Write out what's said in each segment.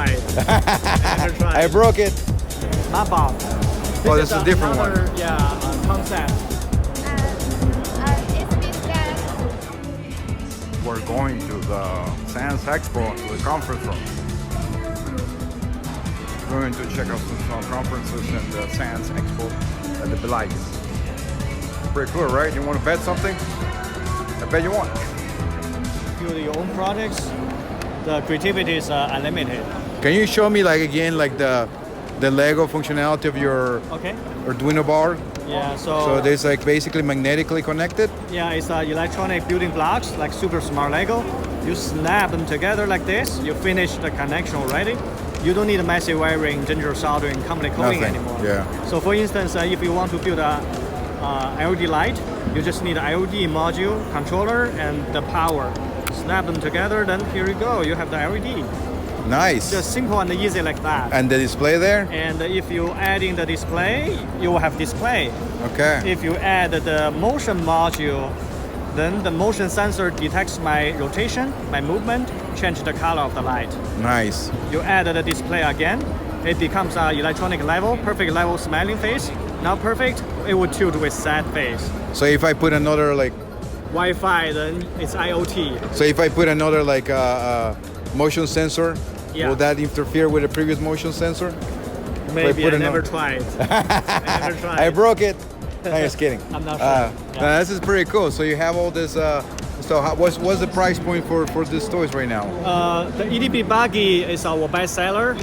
tried. Never tried. I broke it. My fault. Oh, this is a different one. Yeah, concept. We're going to the Science Expo, to the conference room. We're going to check out some conferences in the Science Expo at the BELL.AI. Pretty cool, right? You want to bet something? I bet you want. Build your own projects. The creativity is unlimited. Can you show me again the Lego functionality of your Arduino bar? Yeah, so there's basically magnetically connected? Yeah, it's electronic building blocks, like super smart Lego. You snap them together like this, you finish the connection already. You don't need massive wiring, ginger soldering, company coding anymore. Yeah. So for instance, if you want to build a LED light, you just need an LED module, controller, and the power. Snap them together, then here you go, you have the LED. Nice. Just simple and easy like that. And the display there? And if you add in the display, you will have display. Okay. If you add the motion module, then the motion sensor detects my rotation, my movement, change the color of the light. Nice. You add the display again, it becomes an electronic level, perfect level smiling face. Now perfect, it would tilt with sad face. So if I put another Wi-Fi, then it's IoT. So if I put another motion sensor, will that interfere with the previous motion sensor? Maybe, I never tried. I broke it. No, just kidding. I'm not sure. No, this is pretty cool. So you have all this. What's the price point for these toys right now? The EDB Buggy is our bestseller,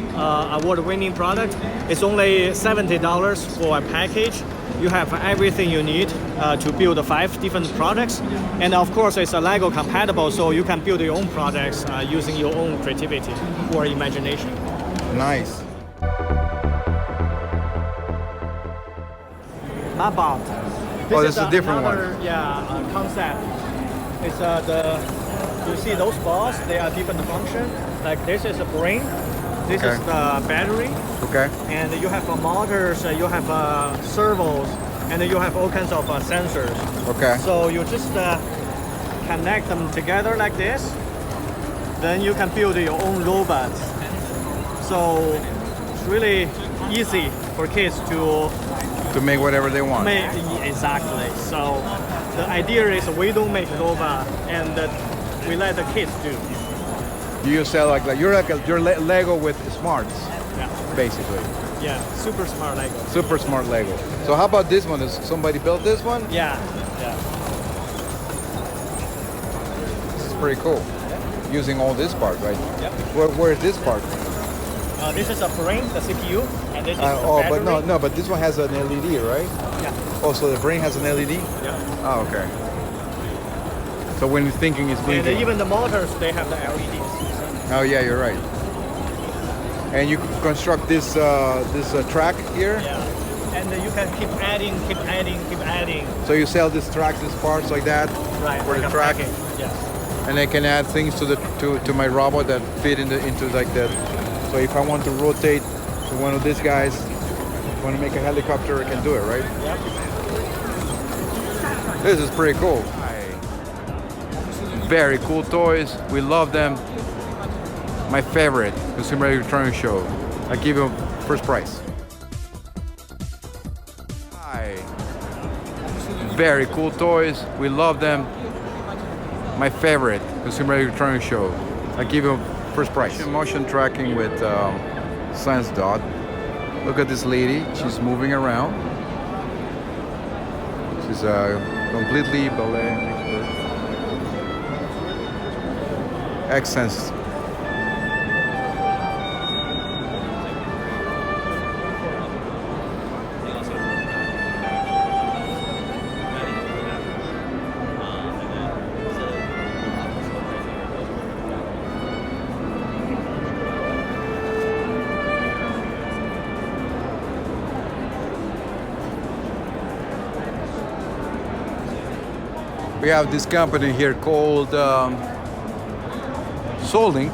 award-winning product. It's only $70 for a package. You have everything you need to build 5 different products. And of course, it's a Lego compatible, so you can build your own products using your own creativity or imagination. Nice. My bot. This is a different one. Yeah, concept. It's you see those balls, they are different function. Like this is a brain, this is the battery. Okay. And you have motors, you have servos, and you have all kinds of sensors. Okay. So you just connect them together like this. Then you can build your own robots. So it's really easy for kids to make whatever they want. Exactly. So the idea is we don't make robot, and we let the kids do. You sell you're Lego with smarts. Yeah. Basically. Yeah, super smart Lego. Super smart Lego. So how about this one? Does somebody built this one? Yeah. This is pretty cool. Yeah. Using all this part, right? Yep. Where is this part? This is a brain, the CPU, and this is the battery. But but this one has an LED, right? Yeah. Oh, so the brain has an LED? Yeah. Oh, okay. So when you're thinking, it's blinking. And even the motors, they have the LEDs. Oh yeah, you're right. And you construct this track here? Yeah. And you can keep adding. So you sell these tracks, these parts like that? Right. For the track? Yeah. And I can add things to my robot that fit into like that. So if I want to rotate to one of these guys, want to make a helicopter, I can do it, right? Yep. This is pretty cool. Very cool toys. We love them. My favorite consumer electronics show. I give you first prize. Hi. Very cool toys. We love them. My favorite consumer electronics show. I give you first prize. Motion tracking with Science Dot. Look at this lady. She's moving around. She's a completely ballet expert. Accents. We have this company here called SOULINK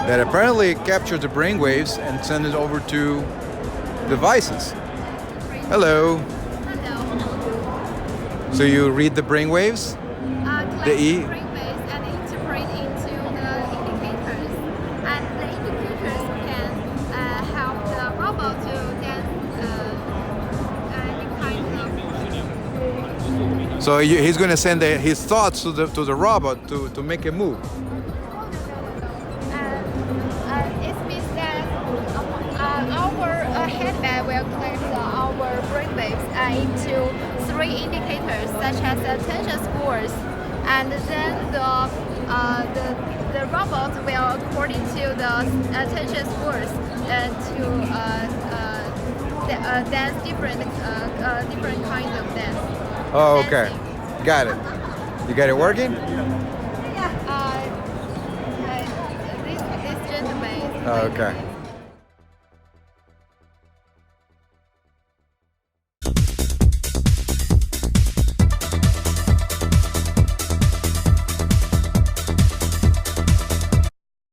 that apparently captures the brainwaves and sends it over to devices. Hello. Hello. So you read the brainwaves? Collect The E? brainwaves and interpret into the indicators. And the So he's going to send his thoughts to the robot to make it move. It means that our headband will collect our brainwaves into 3 indicators, such as attention scores, and then the robot will, according to the attention scores, to dance different kinds of dance. Oh, okay. Got it. You got it working? This gentleman. Oh, okay.